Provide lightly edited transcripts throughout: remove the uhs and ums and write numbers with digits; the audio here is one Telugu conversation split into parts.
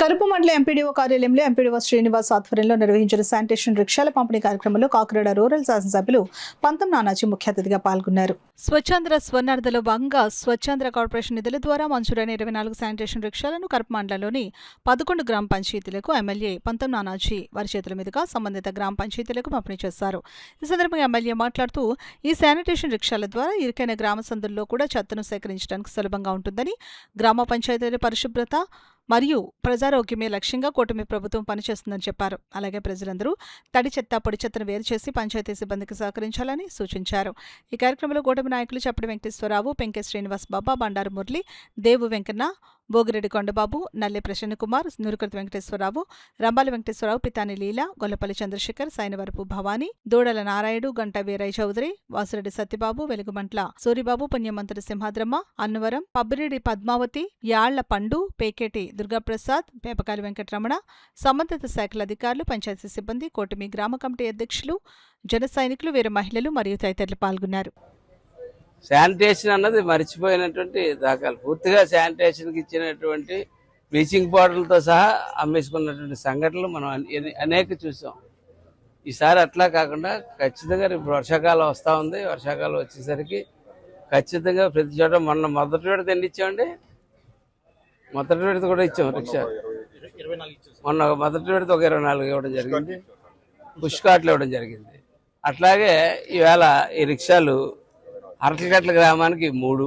కరుపు మండల ఎంపీడీఓ కార్యాలయంలో ఎంపీడీఓ శ్రీనివాస్ ఆధ్వర్యంలో నిర్వహించిన శానిటేషన్ రిక్షాల పంపిణీ కార్యక్రమంలో కాకినాడ రూరల్ శాసనసభ్యులు పంతం నానాజీ ముఖ్య అతిథిగా పాల్గొన్నారు. స్వచ్ఛాంధ్ర స్వర్ణార్థలో భాగంగా స్వచ్ఛాంధ్ర కార్పొరేషన్ నిధుల ద్వారా మంజూరైన 24 శానిటేషన్ రిక్షాలను కరుపు మండలంలోని 11 గ్రామ పంచాయతీలకు ఎమ్మెల్యే పంతం నానాజీ వారి చేతుల మీదుగా సంబంధిత గ్రామ పంచాయతీలకు పంపిణీ చేశారు. ఈ సందర్భంగా ఎమ్మెల్యే మాట్లాడుతూ ఈ శానిటేషన్ రిక్షాల ద్వారా ఇరుకైన గ్రామ సందుల్లో కూడా చెత్తను సేకరించడానికి సులభంగా ఉంటుందని, గ్రామ పంచాయతీల పరిశుభ్రత మరియు ప్రజారోగ్యమే లక్ష్యంగా కూటమి ప్రభుత్వం పనిచేస్తుందని చెప్పారు. అలాగే ప్రజలందరూ తడి చెత్త, పొడి చెత్తను వేరు చేసి పంచాయతీ సిబ్బందికి సహకరించాలని సూచించారు. ఈ కార్యక్రమంలో కూటమి నాయకులు చప్పటి వెంకటేశ్వరరావు, పెంకే శ్రీనివాస్ బాబా, బండారు మురళి, దేవు వెంకన్న, బోగిరెడ్డి కొండబాబు, నల్లె ప్రసన్న కుమార్, నూరుకర్తి వెంకటేశ్వరరావు, రంబాల వెంకటేశ్వరరావు, పితాని లీల, గొల్లపల్లి చంద్రశేఖర్, సైనవరపు భవానీ, దూడల నారాయుడు, గంట వీరయ్య చౌదరి, వాసిరెడ్డి సత్యబాబు, వెలుగుమంట్ల సూరిబాబు, పుణ్యమంతుడి సింహాద్రమ్మ, అన్నవరం, పబ్బిరెడ్డి పద్మావతి, యాళ్ల పండు, పేకేటి దుర్గాప్రసాద్, పేపకాలి వెంకటరమణ, సంబంధిత శాఖల అధికారులు, పంచాయతీ సిబ్బంది, కూటమి గ్రామ కమిటీ అధ్యక్షులు, జన సైనికులు, వీరు మహిళలు మరియు తదితరులు పాల్గొన్నారు. శానిటేషన్ అన్నది మర్చిపోయినటువంటి దాఖలు. పూర్తిగా శానిటేషన్కి ఇచ్చినటువంటి బ్లీచింగ్ పౌడర్లతో సహా అమ్మేసుకున్నటువంటి సంఘటనలు మనం అనేక చూసాం. ఈసారి అట్లా కాకుండా ఖచ్చితంగా ఇప్పుడు వర్షాకాలం వస్తూ ఉంది. వర్షాకాలం వచ్చేసరికి ఖచ్చితంగా ప్రతి చోట మొదటి విడత ఎన్ని ఇచ్చామండి? మొదటి విడత కూడా ఇచ్చాం. రిక్షా మొదటి విడత ఒక 24 ఇవ్వడం జరిగింది. పుష్కాట్లు ఇవ్వడం జరిగింది. అట్లాగే ఈవేళ ఈ రిక్షాలు అరకగట్ల గ్రామానికి 3,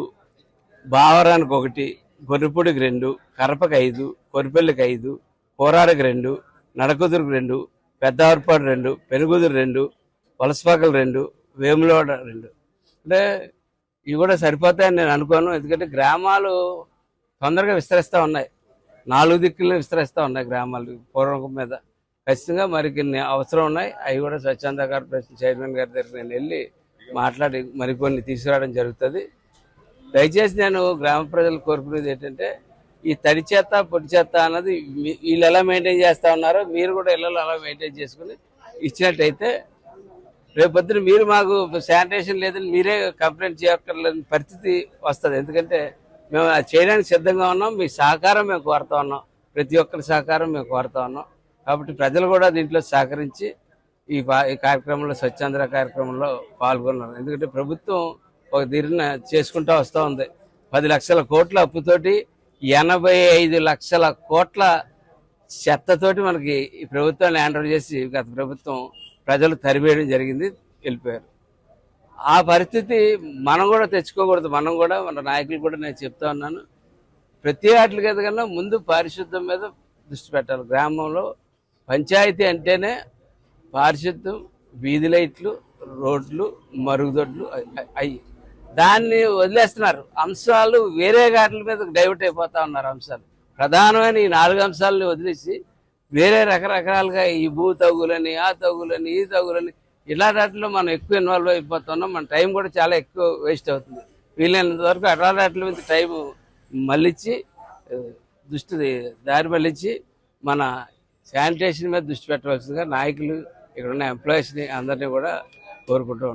బావరానికి 1, గొర్రెపూడికి 2, కరపకి 5, కొరిపల్లికి 5, కోరారికి 2, నడకుదురుకు 2, పెద్దవర్పాడు 2, పెనుగుదురు 2, వలసపాకలు 2, వేములవాడ 2. అంటే ఇవి కూడా సరిపోతాయని నేను అనుకోను. ఎందుకంటే గ్రామాలు తొందరగా విస్తరిస్తూ ఉన్నాయి. 4 దిక్కులు విస్తరిస్తూ ఉన్నాయి గ్రామాలు పూర్వం మీద. ఖచ్చితంగా మరికొన్ని అవసరం ఉన్నాయి. అవి కూడా స్వచ్ఛంద కార్పొరేషన్ చైర్మన్ గారి దగ్గర నేను వెళ్ళి మాట్లాడి మరికొన్ని తీసుకురావడం జరుగుతుంది. దయచేసి నేను గ్రామ ప్రజలు కోరుకునేది ఏంటంటే, ఈ తడి చెత్త, పొడి చెత్త అన్నది వీళ్ళు ఎలా మెయింటైన్ చేస్తూ ఉన్నారో మీరు కూడా ఇళ్ళలో అలా మెయింటైన్ చేసుకుని ఇచ్చినట్టయితే రేపొద్దున మీరు మాకు శానిటేషన్ లేదని మీరే కంప్లైంట్ చేయక్కర్లేని పరిస్థితి వస్తుంది. ఎందుకంటే మేము అది చేయడానికి సిద్ధంగా ఉన్నాం. మీ సహకారం మేము కోరుతా ఉన్నాం. ప్రతి ఒక్కరి సహకారం మేము కోరుతా ఉన్నాం. కాబట్టి ప్రజలు కూడా దీంట్లో సహకరించి ఈ కార్యక్రమంలో, స్వచ్ఛాంధ్ర కార్యక్రమంలో పాల్గొన్నారు. ఎందుకంటే ప్రభుత్వం ఒక తీరున చేసుకుంటూ వస్తూ ఉంది. 10 లక్షల కోట్ల అప్పుతోటి 85 లక్షల కోట్ల చెత్తతోటి మనకి ఈ ప్రభుత్వాన్ని హ్యాండ్ ఓవర్ చేసి గత ప్రభుత్వం ప్రజలు తరివేయడం జరిగింది, వెళ్ళిపోయారు. ఆ పరిస్థితి మనం కూడా తెచ్చుకోకూడదు. మనం కూడా మన నాయకులు కూడా నేను చెప్తా ఉన్నాను, ప్రతి వాటి కన్నా ముందు పారిశుద్ధ్యం మీద దృష్టి పెట్టాలి. గ్రామంలో పంచాయతీ అంటేనే పారిశుద్ధ్యం, వీధి లైట్లు, రోడ్లు, మరుగుదొడ్లు అయ్యి దాన్ని వదిలేస్తున్నారు. అంశాలు వేరే వాటి మీద డైవర్ట్ అయిపోతా ఉన్నారు. అంశాలు ప్రధానమైన ఈ 4 అంశాలని వదిలేసి వేరే రకరకాలుగా ఈ భూ తగులని, ఆ తగులని, ఈ తగులని ఇలాంటి వాటిలో మనం ఎక్కువ ఇన్వాల్వ్ అయిపోతున్నాం. మన టైం కూడా చాలా ఎక్కువ వేస్ట్ అవుతుంది. వీలైనంత వరకు అట్లాంటి వాటి మీద టైం మళ్ళించి దారి మళ్ళించి మన శానిటేషన్ మీద దృష్టి పెట్టవలసిందిగా నాయకులు, ఇక్కడ ఉన్న ఎంప్లాయీస్ని అందరినీ కూడా కోరుకుంటూ ఉన్నాం.